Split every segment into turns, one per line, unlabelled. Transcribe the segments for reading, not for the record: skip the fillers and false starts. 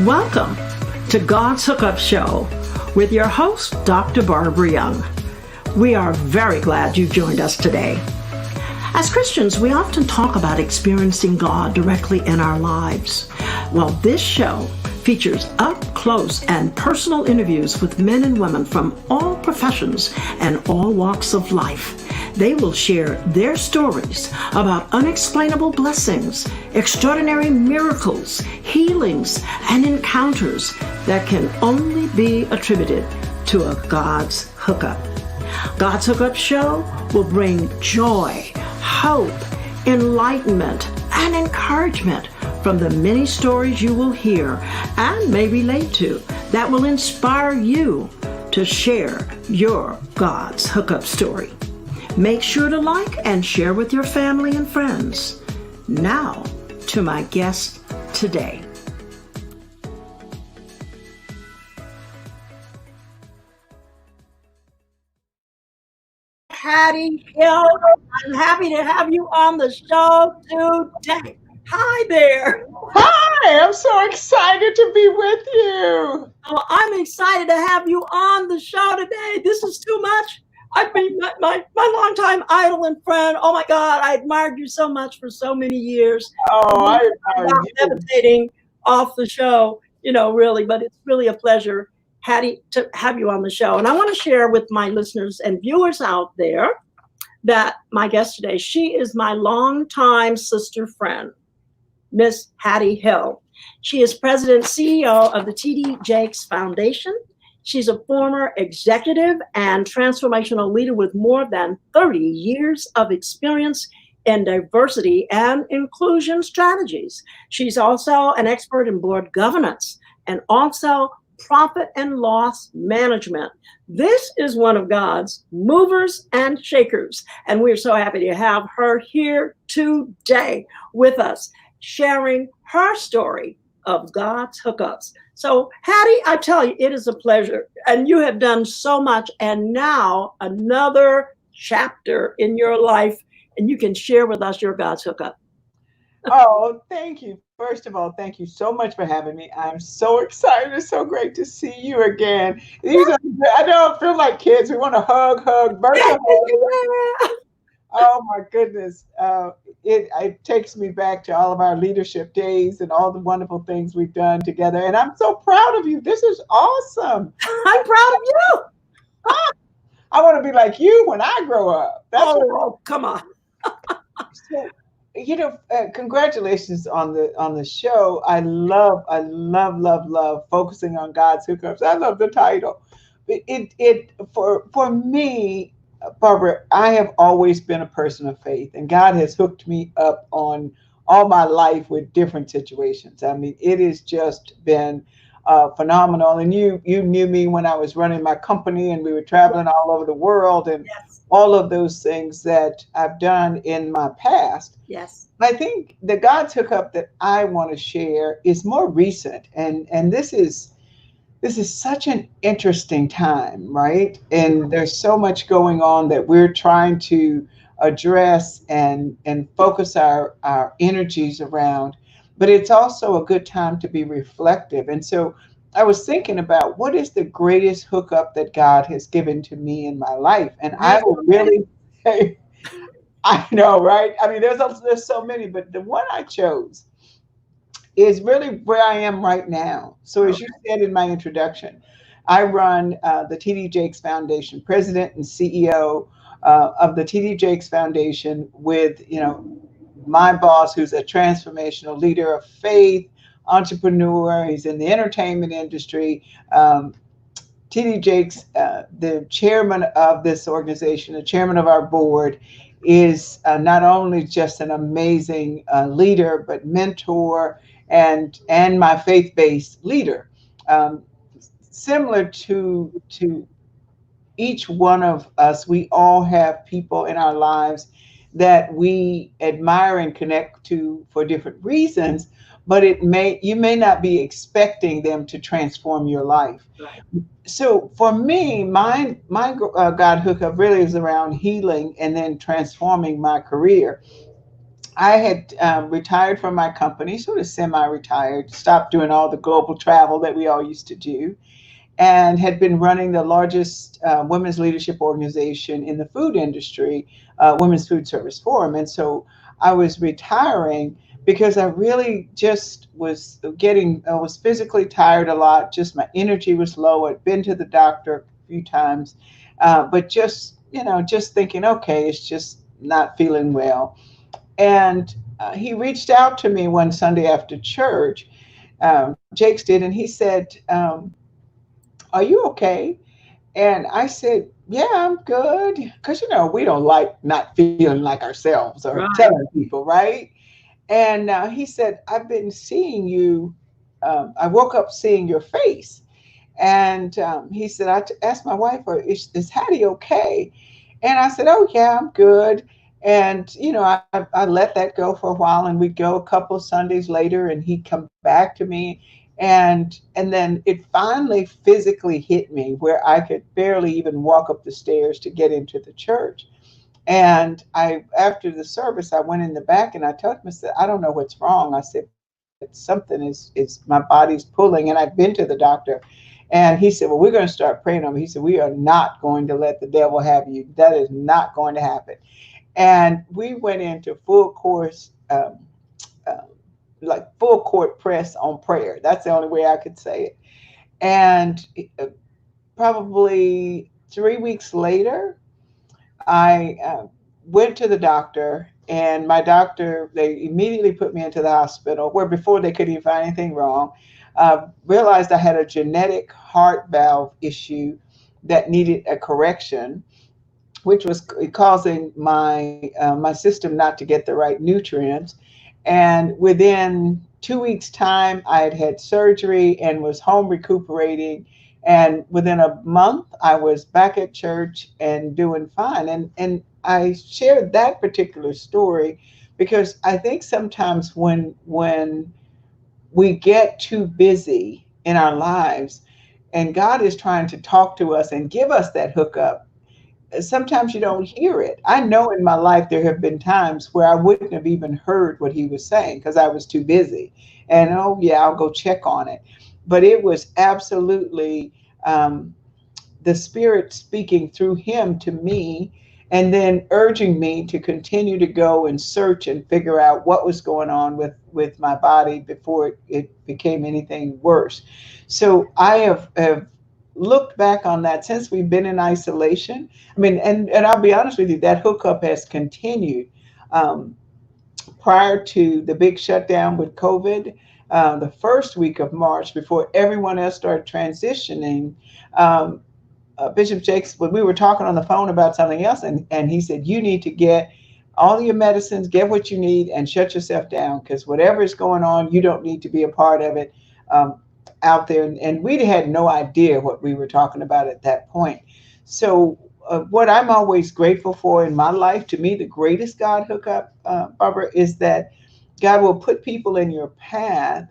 Welcome to God's Hookup Show with your host, Dr. Barbara Young. We are very glad you joined us today. As Christians, we often talk about experiencing God directly in our lives. Well, this show features up-close and personal interviews with men and women from all professions and all walks of life. They will share their stories about unexplainable blessings, extraordinary miracles, healings, and encounters that can only be attributed to a God's hookup. God's Hookup Show will bring joy, hope, enlightenment, and encouragement from the many stories you will hear and may relate to that will inspire you to share your God's hookup story. Make sure to like and share with your family and friends. Now, to my guest today. Hattie Hill, I'm happy to have you on the show today. Hi there.
Hi, I'm so excited to be with you.
Oh, I'm excited to have you on the show today. This is too much. I've been my longtime idol and friend. Oh my God, I admired you so much for so many years.
Oh, I admire you.
Meditating off the show, really, but it's really a pleasure, Hattie, to have you on the show. And I want to share with my listeners and viewers out there that my guest today, she is my longtime sister friend, Miss Hattie Hill. She is president CEO of the T.D. Jakes Foundation. She's a former executive and transformational leader with more than 30 years of experience in diversity and inclusion strategies. She's also an expert in board governance and also profit and loss management. This is one of God's movers and shakers, and we're so happy to have her here today with us, sharing her story of God's hookups. So, Hattie, I tell you, it is a pleasure. And you have done so much. And now another chapter in your life, and you can share with us your God's hookup.
Oh, thank you. First of all, thank you so much for having me. I'm so excited. It's so great to see you again. I don't feel like kids. We want to hug, birthday. Oh my goodness. It takes me back to all of our leadership days and all the wonderful things we've done together. And I'm so proud of you. This is awesome.
I'm proud of you.
I want to be like you when I grow up.
Come on.
So, congratulations on the show. I love focusing on God's hookups. I love the title. For me, Barbara, I have always been a person of faith, and God has hooked me up on all my life with different situations. I mean, it has just been phenomenal. And you knew me when I was running my company, and we were traveling all over the world, and all of those things that I've done in my past.
Yes.
I think the God's hookup that I want to share is more recent, and this is such an interesting time, right? And there's so much going on that we're trying to address and focus our energies around. But it's also a good time to be reflective. And so I was thinking about what is the greatest hookup that God has given to me in my life. And I will really say, I know, right? I mean, there's so many, but the one I chose is really where I am right now. So as you said in my introduction, I run the T.D. Jakes Foundation, president and CEO of the T.D. Jakes Foundation with, my boss, who's a transformational leader of faith, entrepreneur. He's in the entertainment industry. T.D. Jakes, the chairman of this organization, the chairman of our board, is not only just an amazing leader, but mentor and my faith-based leader. Similar to each one of us, we all have people in our lives that we admire and connect to for different reasons, but you may not be expecting them to transform your life.
Right.
So for me, my God hookup really is around healing and then transforming my career. I had retired from my company, sort of semi-retired, stopped doing all the global travel that we all used to do, and had been running the largest women's leadership organization in the food industry, Women's Food Service Forum. And so I was retiring because I really just was I was physically tired a lot. Just my energy was low. I'd been to the doctor a few times, but just, just thinking, okay, it's just not feeling well. And he reached out to me one Sunday after church. Jake's did, and he said, "Are you okay?" And I said, "Yeah, I'm good." Because, we don't like not feeling like ourselves or
Right.
telling people, right? And he said, "I've been seeing you. I woke up seeing your face." And he said, asked my wife, is Hattie okay? And I said, "Oh, yeah, I'm good." And, I let that go for a while, and we'd go a couple of Sundays later, and he'd come back to me. And then it finally physically hit me where I could barely even walk up the stairs to get into the church. And after the service, I went in the back and I told him, I said, "I don't know what's wrong." I said, "But something is my body's pulling." And I've been to the doctor. And he said, "Well, we're going to start praying on me." He said, "We are not going to let the devil have you. That is not going to happen." And we went into full course, like full court press on prayer. That's the only way I could say it. And probably 3 weeks later, I went to the doctor, and my doctor, they immediately put me into the hospital, where before they couldn't even find anything wrong. Realized I had a genetic heart valve issue that needed a correction, which was causing my system not to get the right nutrients. And within 2 weeks' time, I had had surgery and was home recuperating. And within a month, I was back at church and doing fine. And I shared that particular story because I think sometimes when we get too busy in our lives and God is trying to talk to us and give us that hookup, sometimes you don't hear it. I know in my life there have been times where I wouldn't have even heard what he was saying because I was too busy. And oh, yeah, I'll go check on it. But it was absolutely the Spirit speaking through him to me, and then urging me to continue to go and search and figure out what was going on with my body before it became anything worse. So I have looked back on that since we've been in isolation. I mean, and I'll be honest with you, that hookup has continued. Um, Prior to the big shutdown with COVID, the first week of March, before everyone else started transitioning, um, Bishop Jakes, when we were talking on the phone about something else, and he said, "You need to get all your medicines, get what you need, and shut yourself down because whatever is going on, you don't need to be a part of it um, out there." And we had no idea what we were talking about at that point. So, what I'm always grateful for in my life, to me, the greatest God hookup, Barbara, is that God will put people in your path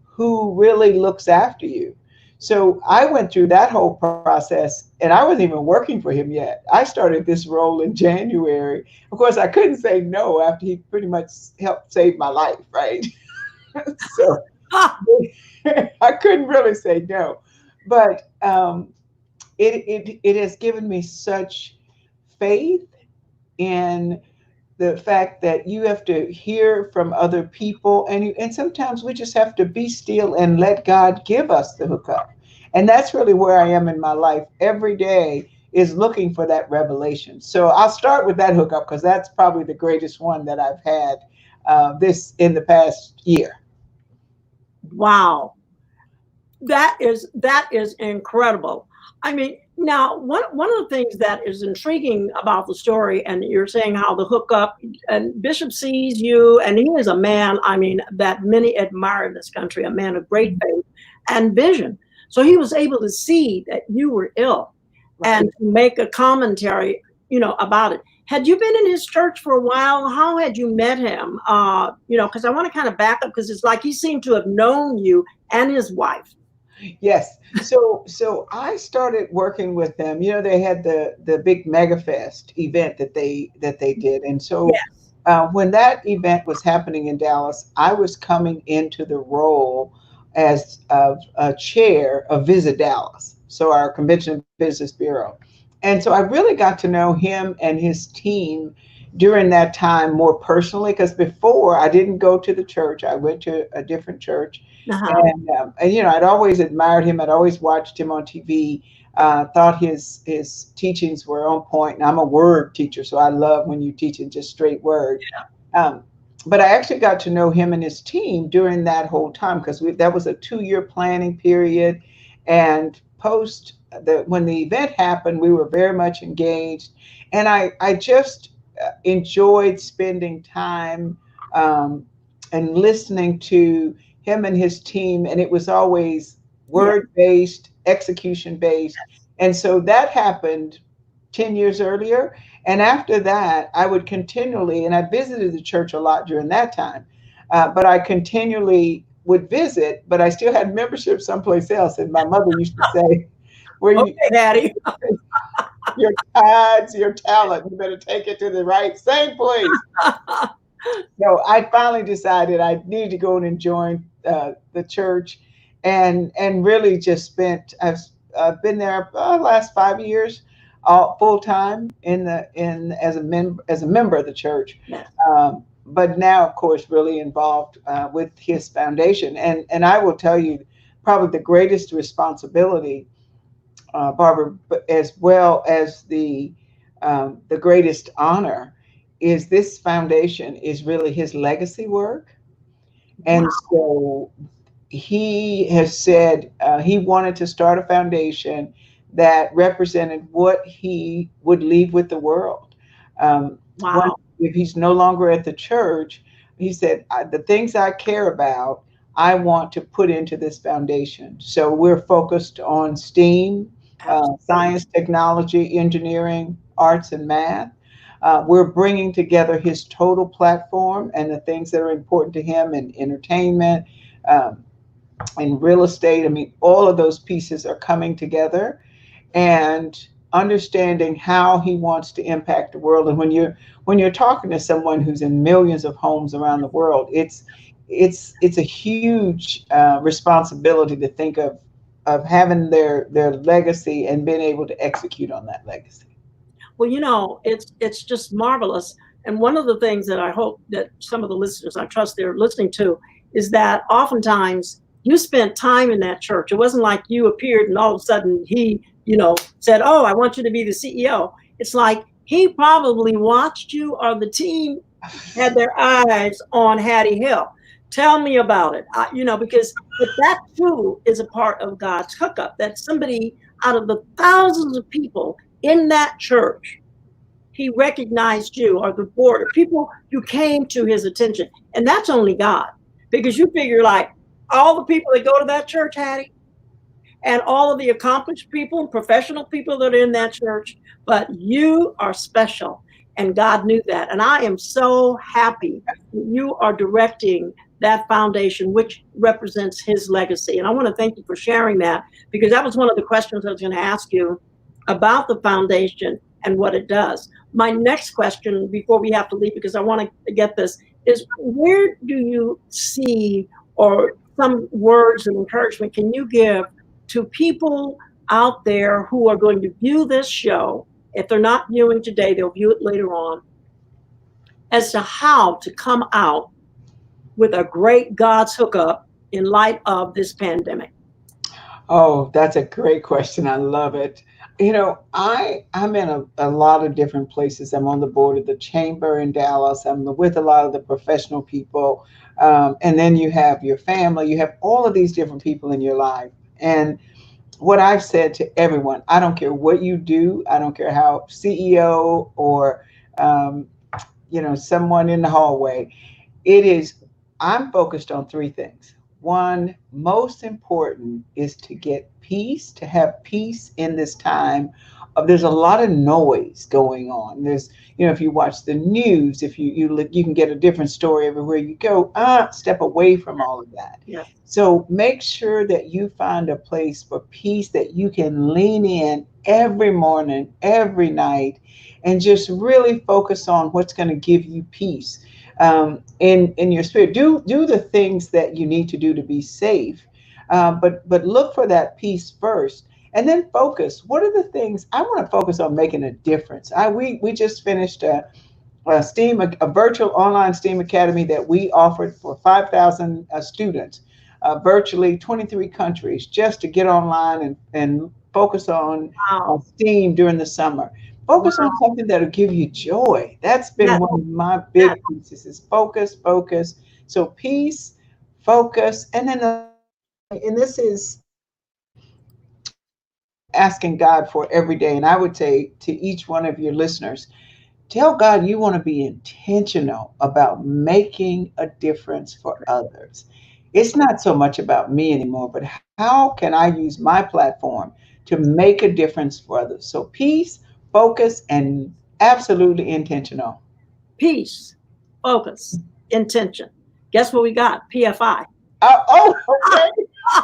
who really looks after you. So I went through that whole process, and I wasn't even working for him yet. I started this role in January. Of course, I couldn't say no after he pretty much helped save my life, right? So
Ah,
I couldn't really say no. But it has given me such faith in the fact that you have to hear from other people, and sometimes we just have to be still and let God give us the hookup. And that's really where I am in my life every day, is looking for that revelation. So I'll start with that hookup because that's probably the greatest one that I've had this in the past year.
wow. That is incredible. I mean, now one of the things that is intriguing about the story, and you're saying how the hookup, and Bishop sees you, and he is a man, I mean, that many admire in this country, a man of great faith and vision. So he was able to see that you were ill and
Right.
to make a commentary, about it. Had you been in his church for a while? How had you met him? Because I want to kind of back up because it's like he seemed to have known you and his wife.
Yes. So I started working with them. They had the big Mega Fest event that they did, and so
Yes.
when that event was happening in Dallas, I was coming into the role as a chair of Visit Dallas, so our Convention and Business Bureau. And so I really got to know him and his team during that time more personally, because before I didn't go to the church. I went to a different church.
Uh-huh.
And you know, I'd always admired him. I'd always watched him on TV. Thought his teachings were on point. And I'm a word teacher, so I love when you teach in just straight word. Um, but I actually got to know him and his team during that whole time, because that was a 2-year planning period. And post when the event happened, we were very much engaged. And I just enjoyed spending time um, and listening to him and his team. And it was always
Yeah.
word based, execution based. And so that happened 10 years earlier. And after that, I would continually, and I visited the church a lot during that time, but I continually would visit, but I still had membership someplace else. And my mother used to say, where you,
Okay, Daddy.
your tithes, your talent, you better take it to the right, same place. So I finally decided I needed to go and join the church, and really just spent. I've been there last 5 years, full time in as a member of the church.
Yes.
But now, of course, really involved with his foundation, and I will tell you, probably the greatest responsibility, Barbara, but as well as the greatest honor, is this foundation is really his legacy work.
Wow.
And so he has said he wanted to start a foundation that represented what he would leave with the world. One,
Wow.
if he's no longer at the church, he said, the things I care about, I want to put into this foundation. So we're focused on STEAM,
Absolutely.
science, technology, engineering, arts, and math. We're bringing together his total platform and the things that are important to him in entertainment, um, in real estate. I mean, all of those pieces are coming together, and understanding how he wants to impact the world. And when you're talking to someone who's in millions of homes around the world, it's a huge responsibility to think of having their legacy and being able to execute on that legacy.
Well, it's just marvelous. And one of the things that I hope that some of the listeners, I trust they're listening to, is that oftentimes you spent time in that church. It wasn't like you appeared and all of a sudden he, said, "Oh, I want you to be the CEO." It's like he probably watched you, or the team had their eyes on Hattie Hill. Tell me about it. Because but that too is a part of God's hookup. That somebody out of the thousands of people in that church, he recognized you, or the board, or people, you came to his attention. And that's only God. Because you figure, like, all the people that go to that church, Hattie, and all of the accomplished people and professional people that are in that church, but you are special. And God knew that. And I am so happy that you are directing that foundation, which represents his legacy. And I want to thank you for sharing that, because that was one of the questions I was going to ask you about the foundation and what it does. My next question, before we have to leave, because I want to get this, is where do you see, or some words of encouragement can you give to people out there who are going to view this show? If they're not viewing today, they'll view it later on, as to how to come out with a great God's hookup in light of this pandemic.
Oh, that's a great question. I love it. I'm in a lot of different places. I'm on the board of the chamber in Dallas. I'm with a lot of the professional people. And then you have your family. You have all of these different people in your life. And what I've said to everyone, I don't care what you do. I don't care how CEO or, someone in the hallway. It is, I'm focused on three things. One, most important is to get peace, to have peace in this time there's a lot of noise going on. There's, if you watch the news, if you look, you can get a different story everywhere you go. Step away from all of that.
Yeah.
So make sure that you find a place for peace that you can lean in every morning, every night, and just really focus on what's going to give you peace in your spirit. Do the things that you need to do to be safe, but look for that peace first, and then focus. What are the things I want to focus on making a difference? We just finished a virtual online STEAM academy that we offered for 5,000 students, virtually 23 countries, just to get online and focus on STEAM during the summer. Focus on something that'll give you joy. That's been one of my big pieces is focus. So peace, focus, and this is asking God for every day. And I would say to each one of your listeners, tell God you want to be intentional about making a difference for others. It's not so much about me anymore, but how can I use my platform to make a difference for others? So peace, focus, and absolutely intentional.
Peace, focus, intention. Guess what we got? PFI.
Okay.
I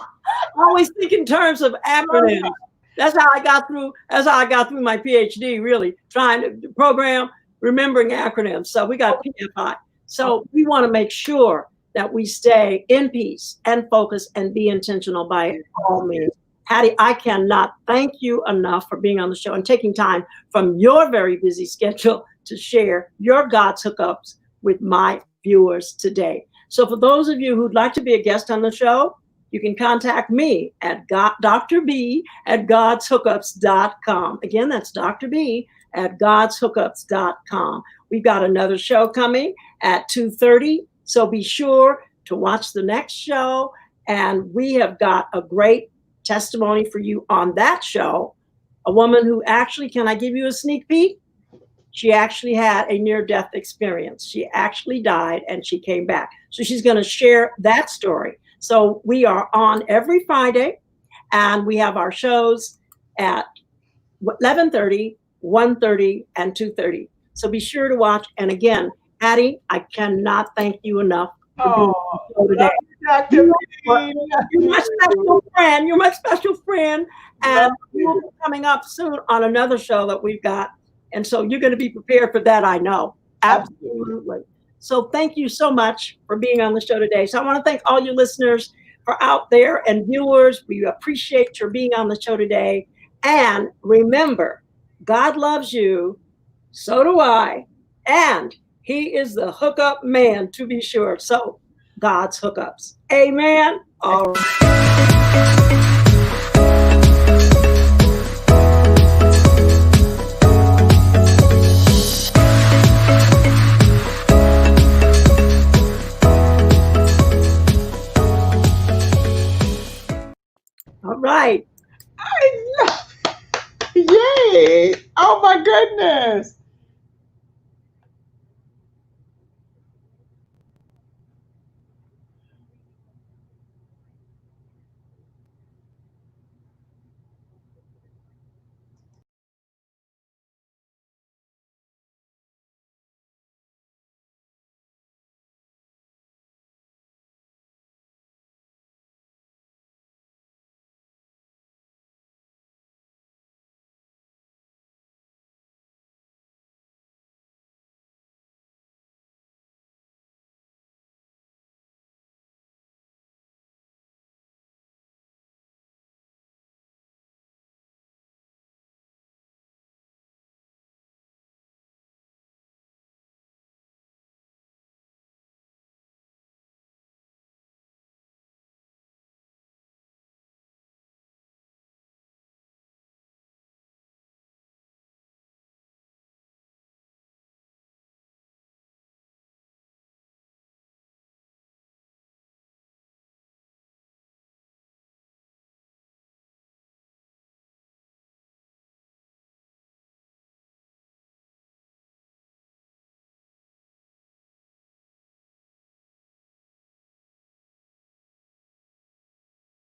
always think in terms of acronyms. That's how I got through. That's how I got through my PhD. Really trying to program, remembering acronyms. So we got PFI. So we want to make sure that we stay in peace and focus and be intentional by all means. Hattie, I cannot thank you enough for being on the show and taking time from your very busy schedule to share your God's hookups with my viewers today. So for those of you who'd like to be a guest on the show, you can contact me at Dr. B at godshookups.com. Again, that's Dr. B at godshookups.com. We've got another show coming at 2:30, so be sure to watch the next show. And we have got a great testimony for you on that show. A woman who actually, can I give you a sneak peek? She actually had a near-death experience. She actually died and she came back. So she's going to share that story. So we are on every Friday, and we have our shows at 11:30, 1:30, and 2:30. So be sure to watch. And again, Hattie, I cannot thank you enough for being on the show today.
Dr.
You're my special friend. You're my special friend. And you'll be coming up soon on another show that we've got. And so you're going to be prepared for that, I know. Absolutely. So thank you so much for being on the show today. So I want to thank all you listeners for out there and viewers. We appreciate your being on the show today. And remember, God loves you. So do I. And he is the hookup man, to be sure. So God's hookups. Amen. All right. All right.
Yay. Oh my goodness.